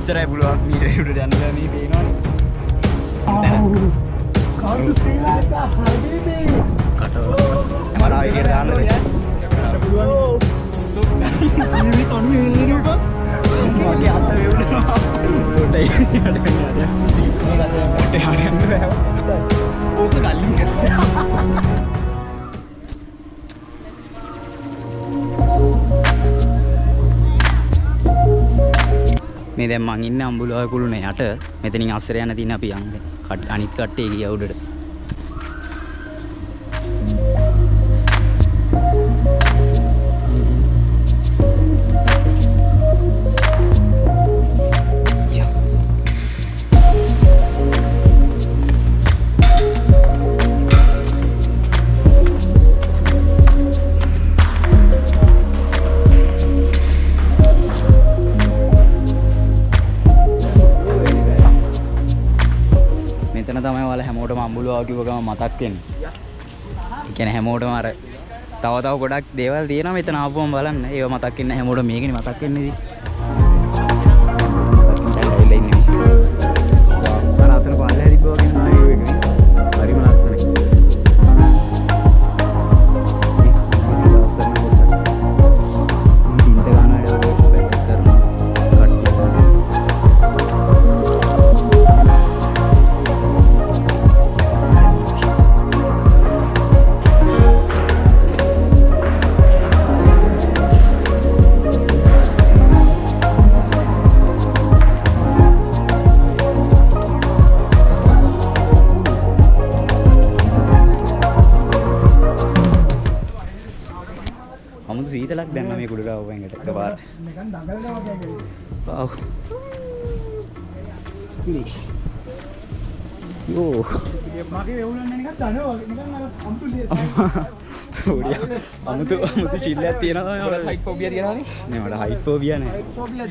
එච්චරයි පුළුවන් මීටරේ උඩට යන්න බෑ මේ පේනවනේ. කවුරු ශ්‍රී ලංකා හරිනේ. කටව. මරා විදියට දාන්නද? පුළුවන්. මේ තනුවේ එළියක මගේ අත වේවුනවා. පොටේ යට යන්න. පොටේ හරියන්න බෑ. ඕක ගලින්. මේ දැන් මං ඉන්නේ අම්බුලාව කුළුනේ යට. මෙතනින් අස්සර යන තියෙන අපි යන්නේ. අනිත් කට්ටිය ගියා උඩට. තමයි ඔයාලා හැමෝටම අම්බුලාව කිව්ව ගමන් මතක් වෙන්නේ. ඒ කියන්නේ හැමෝටම අර තව ගොඩක් දේවල් තියෙනවා මෙතන ආපුවම බලන්න. ඒව මතක් වෙන්නේ හැමෝටම මේකනේ මතක් වෙන්නේ ඉතින්. දැන් ඉන්නේ. අර අතන පාල්ලා හරිබ්බෝ කියන ආයෙ වෙන්නේ. හරිම ලස්සනයි. අමුතු සීතලක් දැම්ම මේ කුඩට ආව එකට එකපාර. නිකන් දඟලනවා වගේ. ඔව්. ස්පිරි. යෝ. මගේ වේවුලන්නේ නිකන් දනවා නිකන් අර අමුතු අමුතු චිල්ලයක් තියෙනවා තමයි. ඔයාලා හයිට් ෆෝබියා තියෙනවනේ. නෑ මට හයිට් ෆෝබියා නෑ. හයිට් ෆෝබියා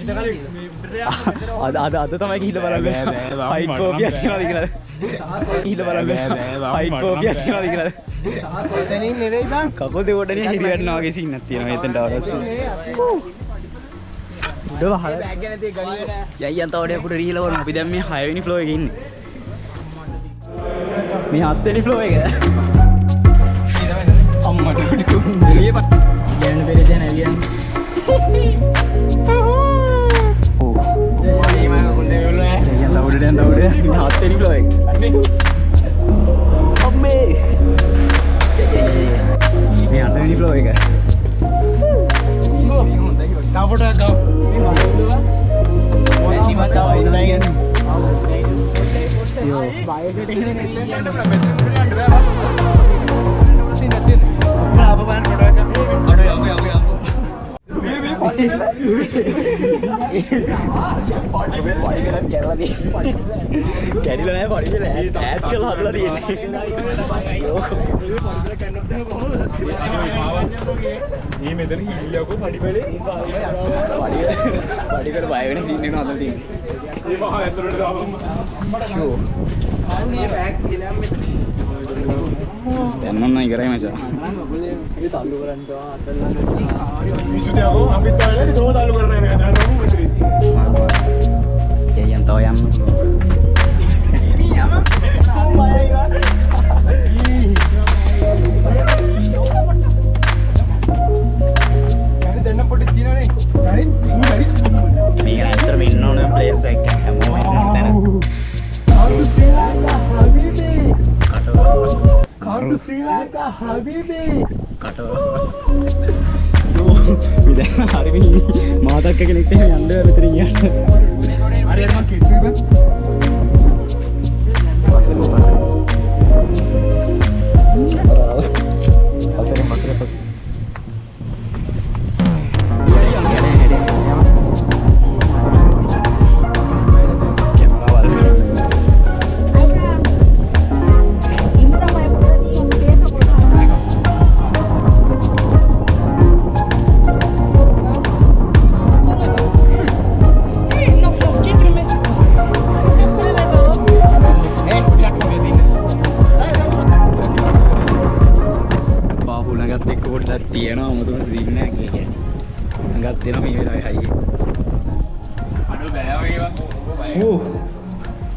අද තමයි ගිහිල්ලා බලන්න. හයිට් ෆෝබියා කියනවාද කියලා. ගිහිල්ලා බලන්න. හයිට් ෆෝබියා කියනවාද කියලා. එතනින් නෙවෙයි බං. කකුල් දෙක උඩනේ හිරි වැටෙනවා වගේ සීන් එකක් තියෙනවා එතනට අවරස්. උඩ වහලා බෑග් ගැන තේ ගනිය නෑ. යයියන් තවඩේ අපුඩ රීලා වුණා. අපි දැන් මේ 6 වෙනි ෆ්ලෝර් එකේ ඉන්නේ. මේ 7 වෙනි ෆ්ලෝර් එක. අම්මට එළිය යන්න බැරි දැන් ඇවියන්නේ. ඕ. මේ මම කොල්ලේ වෙලා. යයියන් තවඩේ දැන් තවඩේ 7 වෙනි ෆ්ලෝර් එක. අම්මේ. මේ 8 වෙනි ෆ්ලෝර් එක. තාපොට ගාව. මොනවද මතාව ඉන්නයි යන්නේ. යෝ බයකට ඉන්නේ යන්න බෑ බෙදෙන්න යන්න බෑ. නැතිනේ. බාබා බලන්න ෆොටෝ එක. අඩෝ යමු. මේ පාටි ගලන් කැරලා තියෙන්නේ. කැඩිලා නැහැ පාටි ගල ඈත් කරලා හදලා තියෙන්නේ. මේ මෙතන හිලියකෝ පඩිපලේ පඩිකට බය වෙන සීන් එකක් හදලා තියෙන්නේ. මේ මහා ඇතුළට දාපම්. ෂෝ. ආන්නේ බෑග් කියලා මෙතන. දැන් නම් ඉවරයි මචං. මේ තල්ලු කරන්න අතල්ලා. විසුතියෝ අපිත් ආවේ තෝ තල්ලු කරන්න යනවා. දැන් මෙතන. කියයන් තෝ යම්. යම. දෙන්න පොඩි තියනනේ. හරි. මේක ඇත්තටම ඉන්න ඕන ප්ලේස් එකක් හැමෝම ඉන්න තැන. කවුරු ශ්‍රී ලංකා හබීබී. කවුරු ශ්‍රී ලංකා හබීබී. කටව. මේ දැන් හරි මාතක්ක කෙනෙක් එහෙම යන්න බෑ මෙතන යන්න. හරි මම කිව්වේ බං.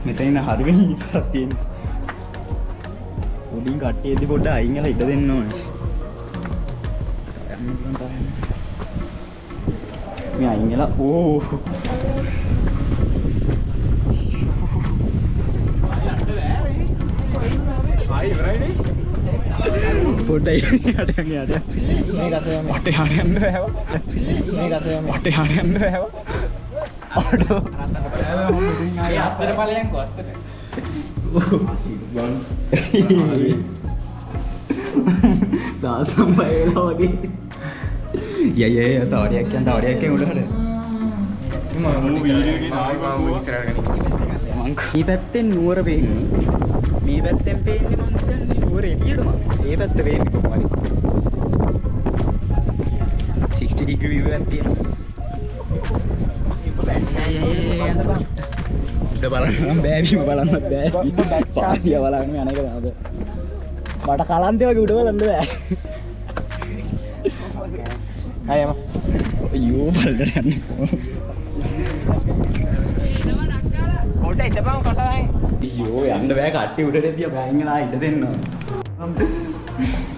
මෙතන හරියට ඉපාරක් තියෙනවා. උඩින් කට්ටියදී පොඩ්ඩක් අයින් වෙලා ඉඩ දෙන්න ඕනේ. මේ අයින් වෙලා පොඩ්ඩයි යට යන්න යට. මේක අතේ වටේ යන්න බෑව. මේක අතේ වටේ යන්න බෑව. ආඩෝ. ආයෙ අස්සට ඵලයන්කෝ අස්සට. සාසම් බයලා වගේ. ය තවඩයක් කියන් තවඩයක් කියන් උඩහට. මම වීඩියෝ එකේ නායි මම ඉස්සරහට ගනින්. මං මේ පැත්තෙන් නුවර පේන්නේ. මේ පැත්තෙන් පේන්නේ මං හිතන්නේ නුවර එළියද මම. ඒ පැත්ත පේන්නේ කොහොමද? 60 degree view එකක් තියෙනවා. උඩ බලන්න බෑ බිම බලන්න බෑ. පාතිය බලන්න යන එක තමයි. මට කලන්තේ වගේ උඩ බලන්න බෑ. අයම අයියෝ බලන්න යන්නේ. කොටේ ඉඳපන් කොටවයි. අයියෝ යන්න බෑ කට්ටිය උඩට තියා බෑන් වෙලා ඉඳ දෙන්න.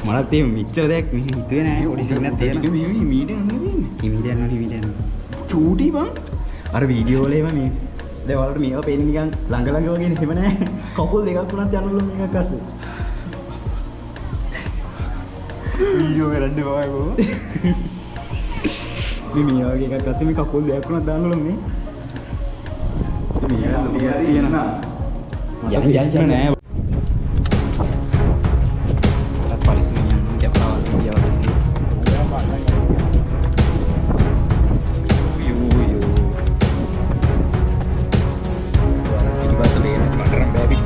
මලත් මේ මෙච්චර දෙයක් මෙහෙ හිතුවේ නෑ. පොඩි සීනක් තියෙනවා. මේ මීඩියම් යනවා. චූටි බං. අර වීඩියෝ වල ඒවා මේ දැන් වලට මේවා පේන්නේ නිකන් ළඟ ළඟ වගේ නෙමෙයි නෑ. කකුල් දෙකක් තුනක් යනවලු මේක අස්සේ. වීඩියෝ කරන්න බෑ බෝ. මේ වගේ එකක් අස්සේ මේ කකුල් දෙකක් තුනක් දාන්නවලු මේ. මේ තියෙනවා. යන්න නෑ. පරිස්සමෙන් යන්න කැමරාව වීඩියෝ වල.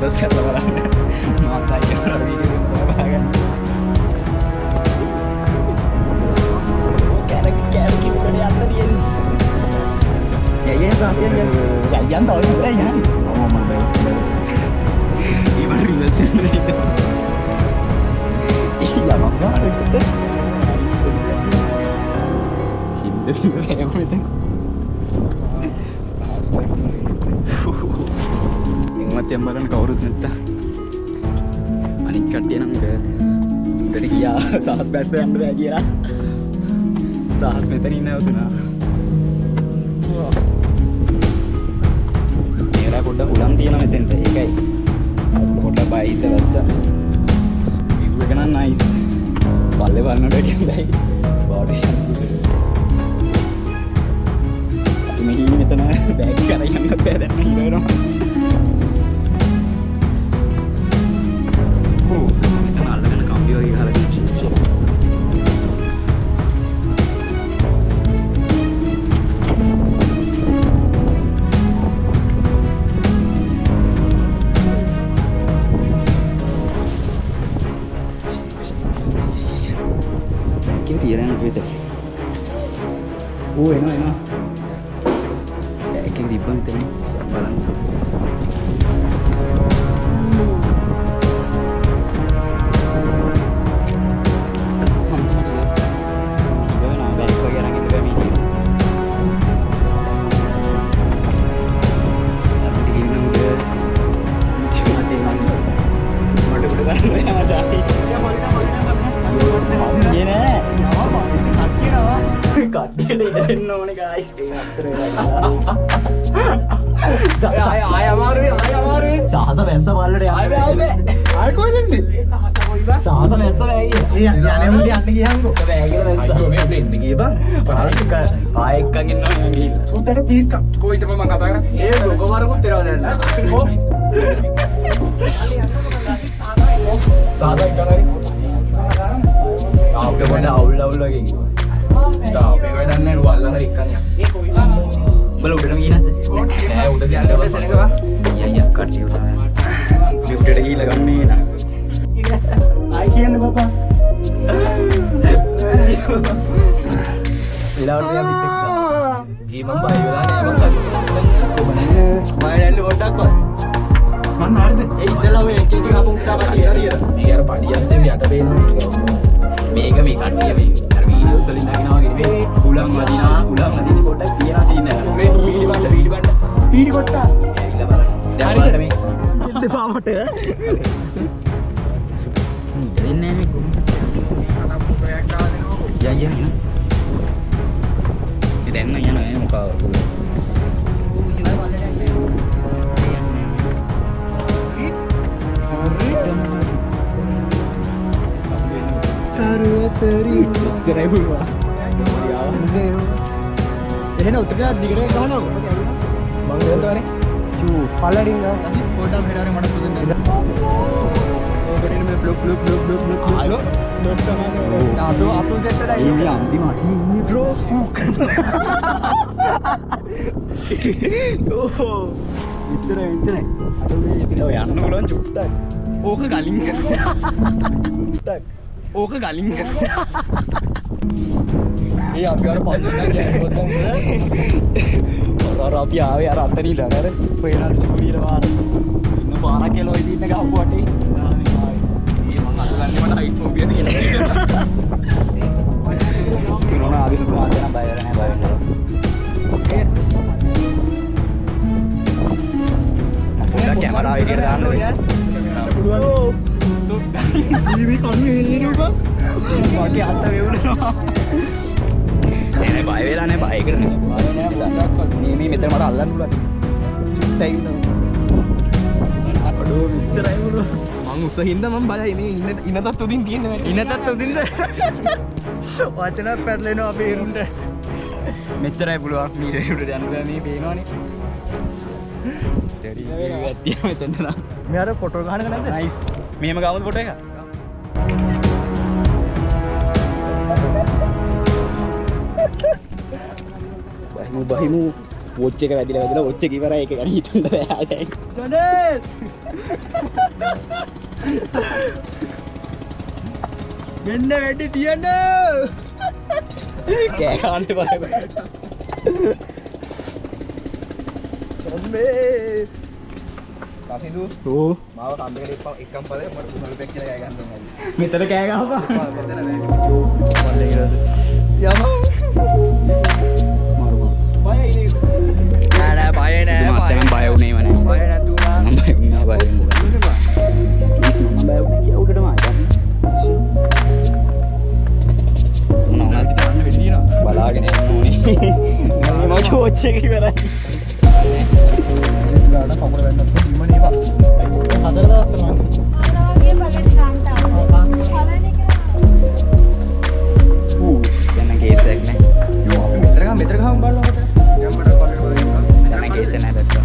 Bus hello barang. Mata aja video bahagian. Kayak gitu kan dia tadi. Ya sasian kan. Jajan tahu juga ya. Oh mana. Gimana ribesan itu? Iya makna itu. Hindu kayak gitu. මතයන් බලන්න කවුරුත් නැත්තා. අනිත් කට්ටිය නම් උඩට ගියා සහස් බැස්ස යන්න බෑ කියලා. සහස් මෙතනින් නැවතුණා. ඒරා පොඩ්ඩක් උලන් තියෙනවා මෙතෙන්ට. ඒකයි. පොඩ්ඩක් බයිද වැස්ස. view එක නම් nice. පල්ලේ බලනකොට වැඩි හොඳයි. බෝඩේ. මෙහි මෙතන බෑග් කරලා යන්න බෑ දැන් ඉන්නවා. enak. Kayak di bang tadi, siapa lagi? Ini guys, आया साहसा वैसा वाला रे आया कोई दिन नहीं साहसा वैसा बैग ये जाने मुझे आने की हमको बैग वैसा मैं प्लेन की बा पर का आए का गिनना नहीं सो तेरे प्लीज का कोई तो मैं कहा था ये लोगों मारो को तेरा देना दादा इतना आपके बड़ा आउल आउल लगेगी Tapi gue dan nih luar lah ikannya. Belum udah gini nanti. Udah sih ada besar nggak pak? Iya kan sih udah. Dia udah lagi lagan nih nah. Aikian nih bapak. Bilang dia bitik. Gimana bayu lah nih bapak. Main dulu otak kok. Mana ada? Istilah gue yang kita ngapung kita padi ya. Biar padi yang dia ada ben. Mega mega dia mega. Sering nak nak gini, ulang lagi ni kotak tiada sih ni. Video kotak. මට දෙන්නේ නැහැ නේ යන්න ඉතින් යන්න මොකව තරුවතරි ඉතරයි පුළුවා එහෙනම් උත්තරයක් දිගට ගහනවා මම දෙන්නවනේ චූ පළඩින් ගා අපි පොඩ්ඩක් මෙහෙරාරේ මට දෙන්න ඕකෙන්නේ මේ block block block block block hello block තමයි අපෝ අපෝ සෙට් එකයි ඉන්නේ අන්තිම ඉන්නේ බ්‍රෝ ඕ ඉතරයි අර මේ යන්න බලන්න චුට්ටක් ඕක ගලින් චුට්ටක් ඕක ගලින් ඒ අපි අර පන්දෙන් ගෑනුවත් අර අපි ආවේ අර අතරින් ඉඳලා අර පේනල් චූරියට වාර ඉන්න පාරක් කියලා ඔය දින්න ගහපු වටේ ඒ මං අල්ලන්නේ මට හයිට් ෆෝබියා තියෙනවා මොන ආවිසු තුමාට නම් බය වෙන්නේ නැහැ බය වෙන්නේ කැමරා එළියට දාන්න පුළුවන් ටීවී කන්නේ එන්නේ නෝ මගේ අත වේවුනවා නේ බය වෙලා නැහැ බය කරන්නේ බය නැහැ මේ මෙතන මට අල්ලන්න පුළුවන් ටයිම් අපඩෝ මෙච්චරයි මොන මං උස්සහින්ද මං බයයි මේ ඉන්නතත් උදින් තියෙන්නේ ඉන්නතත් උදින්ද වචන පැටලෙනවා අපේ එරුන්ට මෙච්චරයි පුළුවන් මීටරේට යන්න බෑ මේ පේනවනේ ඩෙරි වැත්තිය මෙතන නා මේ අර ෆොටෝ ගහනක නැද්ද නයිස් මෙහෙම ගාමුද ෆොටෝ එක බහිමු වොච් එක වැදිලා වොච් එක ඉවරයි ඒක ගැන හිතන්න බෑ දැන් ගනේ මෙන්න වැඩි තියන්න කෑ ගන්න බෑ ඔම්මේ කාසිදු ඕ මාව කන්දකට එක්කම් පදේ මට පුනල් බෙක් කියලා කෑ ගන්න ඕනේ මෙතන කෑ ගහපන් මෙතන බෑ පල්ලේ ඉරද යම බයයි නෑ බය නෑ බය උනේ මම බය නැතුණා මම බය වුණා බය වුණා මම බය වුණේ උඩටම ආවා මොනවාද හිතන්න වෙන්නේ නා බලාගෙන යන්න ඕනේ මම වොච් එක ඉවරයි ගාඩ කමර වෙන්නත් ඉන්න නේවා හතර දවස් මම ආනවාගේ බලන්න ගන්නට ආවා බලන්නේ ඌ දැන් කේස් එකක් නේ යෝ අපි මෙතර ගහමු බලන්න කොට යම්මඩ බලන්න මෙතන කේස් එක නෑ දැස්ස